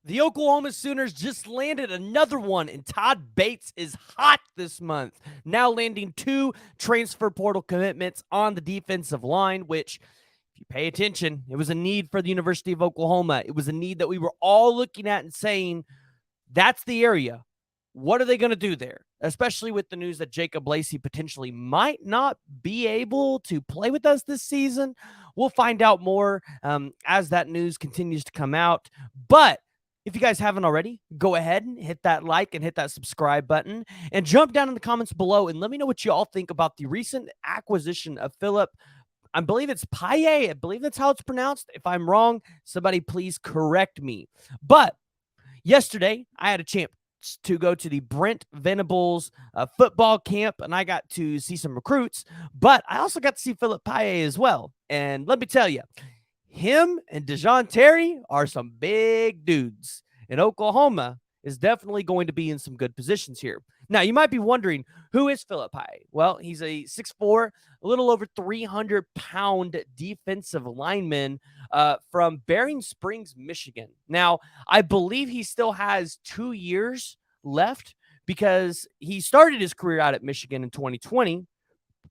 The Oklahoma Sooners just landed another one, and Todd Bates is hot this month, now landing 2 transfer portal commitments on the defensive line, which, if you pay attention, it was a need for the University of Oklahoma. It was a need that we were all looking at and saying, that's the area. What are they going to do there? Especially with the news that Jacob Lacey potentially might not be able to play with us this season. We'll find out more as that news continues to come out. But if you guys haven't already, go ahead and hit that like and hit that subscribe button and jump down in the comments below and let me know what you all think about the recent acquisition of Phillip. I believe it's Paea. I believe that's how it's pronounced. If I'm wrong, somebody please correct me. But yesterday, I had a chance to go to the Brent Venables football camp, and I got to see some recruits, but I also got to see Phillip Paea as well. And let me tell you, him and Dejon Terry are some big dudes, and Oklahoma is definitely going to be in some good positions here. Now, you might be wondering, who is Phillip Paea? Well, he's a 6'4", a little over 300-pound defensive lineman from Bering Springs, Michigan. Now, I believe he still has 2 years left because he started his career out at Michigan in 2020,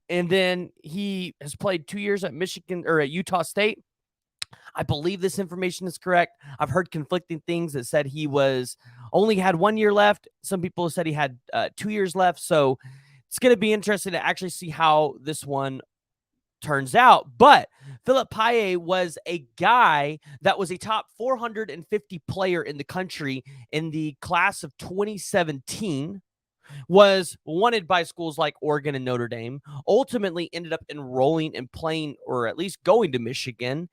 and then he has played 2 years at Michigan or at Utah State. I believe this information is correct. I've heard conflicting things that said he was only had 1 year left. Some people said he had 2 years left. So it's going to be interesting to actually see how this one turns out. But Phillip Paea was a guy that was a top 450 player in the country in the class of 2017. Was wanted by schools like Oregon and Notre Dame, ultimately ended up enrolling and playing, or at least going to Michigan,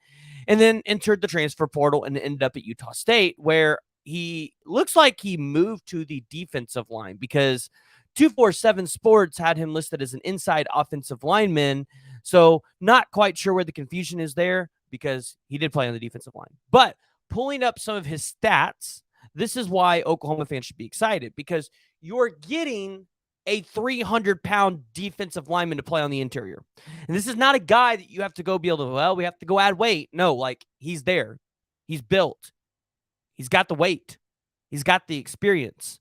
and then entered the transfer portal and ended up at Utah State, where he looks like he moved to the defensive line because 247 Sports had him listed as an inside offensive lineman. So not quite sure where the confusion is there because he did play on the defensive line. But pulling up some of his stats, this is why Oklahoma fans should be excited, because you're getting a 300-pound defensive lineman to play on the interior. And this is not a guy that you have to go be able to, well, we have to go add weight. No, like, he's there. He's built. He's got the weight. He's got the experience.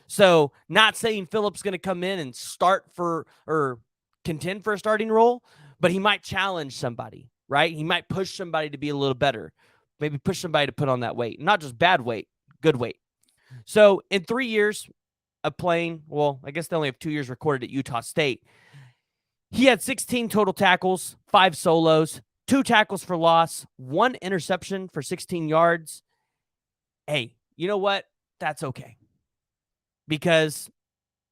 So not saying Phillip's going to come in and start for or contend for a starting role, but he might challenge somebody, right? He might push somebody to be a little better. Maybe push somebody to put on that weight. Not just bad weight, good weight. So in 3 years of playing, well, I guess they only have 2 years recorded at Utah State, he had 16 total tackles, 5 solos, 2 tackles for loss, 1 interception for 16 yards. Hey, you know what? That's okay. Because,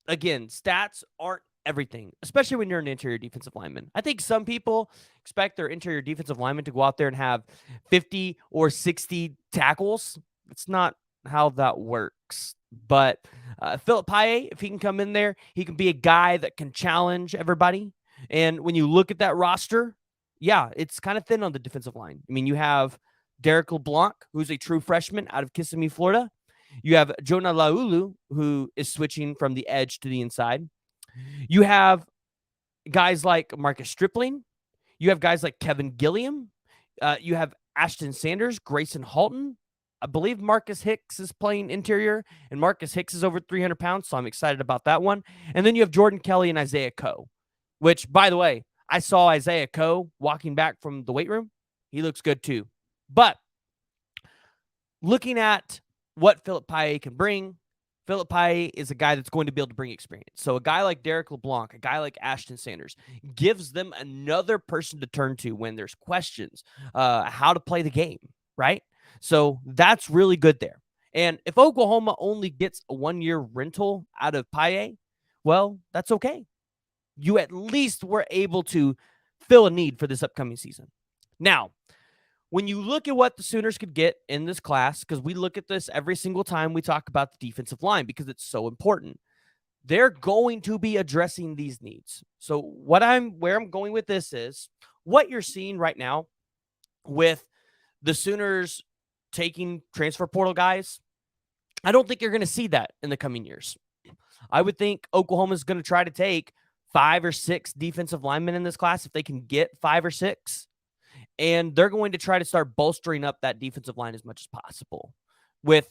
again, stats aren't everything, especially when you're an interior defensive lineman. I think some people expect their interior defensive lineman to go out there and have 50 or 60 tackles. It's not how that works. But Phillip Paea, if he can come in there, he can be a guy that can challenge everybody. And when you look at that roster, yeah, it's kind of thin on the defensive line. I mean, you have Derek LeBlanc, who's a true freshman out of Kissimmee, Florida. You have Jonah Laulu, who is switching from the edge to the inside. You have guys like Marcus Stripling. You have guys like Kevin Gilliam. You have Ashton Sanders, Grayson Halton. I believe Marcus Hicks is playing interior, and Marcus Hicks is over 300 pounds, so I'm excited about that one. And then you have Jordan Kelly and Isaiah Coe, which, by the way, I saw Isaiah Coe walking back from the weight room. He looks good too. But looking at what Phillip Paea can bring, Phillip Paea is a guy that's going to be able to bring experience. So a guy like Derek LeBlanc, a guy like Ashton Sanders, gives them another person to turn to when there's questions, how to play the game, right? So that's really good there. And if Oklahoma only gets a 1-year rental out of Paea, well, that's okay. You at least were able to fill a need for this upcoming season. Now, when you look at what the Sooners could get in this class, because we look at this every single time we talk about the defensive line because it's so important, they're going to be addressing these needs. So where I'm going with this is what you're seeing right now with the Sooners taking transfer portal guys. I don't think you're going to see that in the coming years. I would think Oklahoma's going to try to take 5 or 6 defensive linemen in this class if they can get 5 or 6. And they're going to try to start bolstering up that defensive line as much as possible with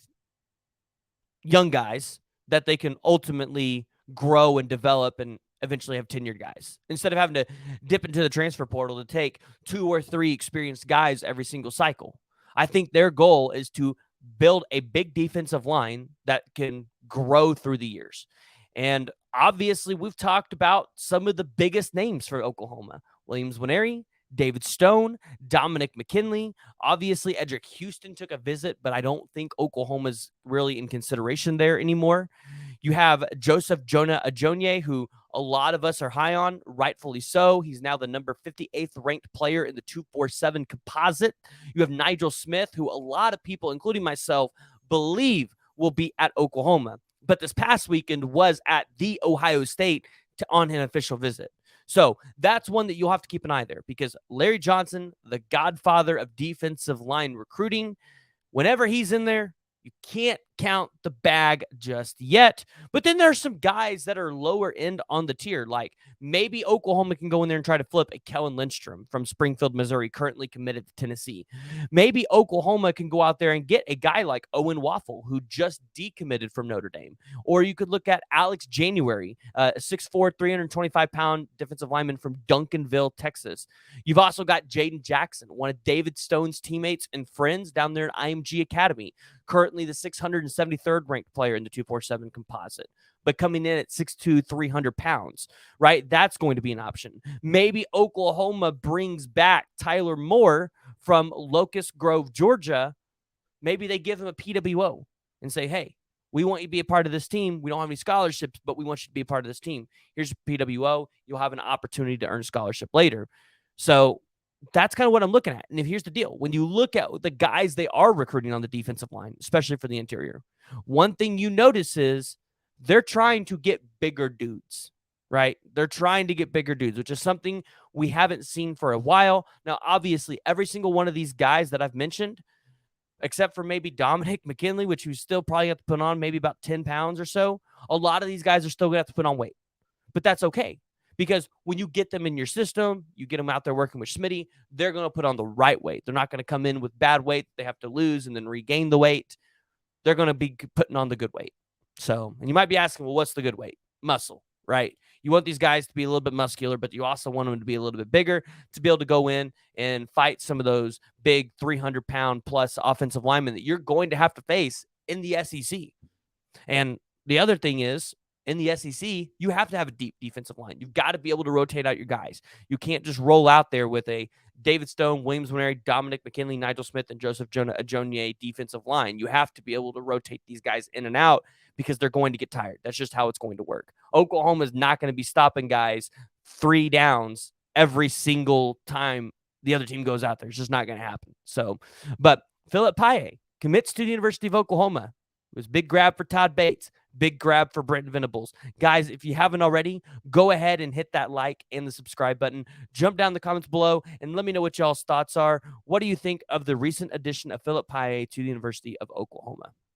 young guys that they can ultimately grow and develop and eventually have tenured guys instead of having to dip into the transfer portal to take 2 or 3 experienced guys every single cycle. I think their goal is to build a big defensive line that can grow through the years. And obviously, we've talked about some of the biggest names for Oklahoma: Williams Nwaneri, David Stone, Dominic McKinley. Obviously, Edric Houston took a visit, but I don't think Oklahoma's really in consideration there anymore. You have Joseph Jonah Ajonye, who a lot of us are high on, rightfully so. He's now the number 58th ranked player in the 247 composite. You have Nigel Smith, who a lot of people, including myself, believe will be at Oklahoma, but this past weekend was at the Ohio State on an official visit. So that's one that you'll have to keep an eye there, because Larry Johnson, the godfather of defensive line recruiting, whenever he's in there, you can't count the bag just yet. But then there's some guys that are lower end on the tier. Like maybe Oklahoma can go in there and try to flip a Kellen Lindstrom from Springfield, Missouri, currently committed to Tennessee. Maybe Oklahoma can go out there and get a guy like Owen Waffle, who just decommitted from Notre Dame. Or you could look at Alex January, a 6'4", 325-pound defensive lineman from Duncanville, Texas. You've also got Jaden Jackson, one of David Stone's teammates and friends down there at IMG Academy, currently the 673rd ranked player in the 247 composite, but coming in at 6'2", 300 pounds, right? That's going to be an option. Maybe Oklahoma brings back Tyler Moore from Locust Grove, Georgia. Maybe they give him a PWO and say, hey, we want you to be a part of this team. We don't have any scholarships, but we want you to be a part of this team. Here's your PWO. You'll have an opportunity to earn a scholarship later. So that's kind of what I'm looking at. And here's the deal. When you look at the guys they are recruiting on the defensive line, especially for the interior, one thing you notice is they're trying to get bigger dudes, right? They're trying to get bigger dudes, which is something we haven't seen for a while. Now, obviously, every single one of these guys that I've mentioned, except for maybe Dominic McKinley, which you still probably have to put on maybe about 10 pounds or so, a lot of these guys are still going to have to put on weight. But that's okay, because when you get them in your system, you get them out there working with Schmitty, they're going to put on the right weight. They're not going to come in with bad weight they have to lose and then regain the weight. They're going to be putting on the good weight. So, and you might be asking, well, what's the good weight? Muscle, right? You want these guys to be a little bit muscular, but you also want them to be a little bit bigger to be able to go in and fight some of those big 300-pound plus offensive linemen that you're going to have to face in the SEC. And the other thing is, in the SEC, you have to have a deep defensive line. You've got to be able to rotate out your guys. You can't just roll out there with a David Stone, Williams Nwaneri, Dominic McKinley, Nigel Smith, and Joseph Jonah Ajonye defensive line. You have to be able to rotate these guys in and out because they're going to get tired. That's just how it's going to work. Oklahoma is not going to be stopping guys 3 downs every single time the other team goes out there. It's just not going to happen. So, but Phillip Paea commits to the University of Oklahoma. It was a big grab for Todd Bates. Big grab for Brent Venables. Guys, if you haven't already, go ahead and hit that like and the subscribe button. Jump down in the comments below and let me know what y'all's thoughts are. What do you think of the recent addition of Phillip Paea to the University of Oklahoma?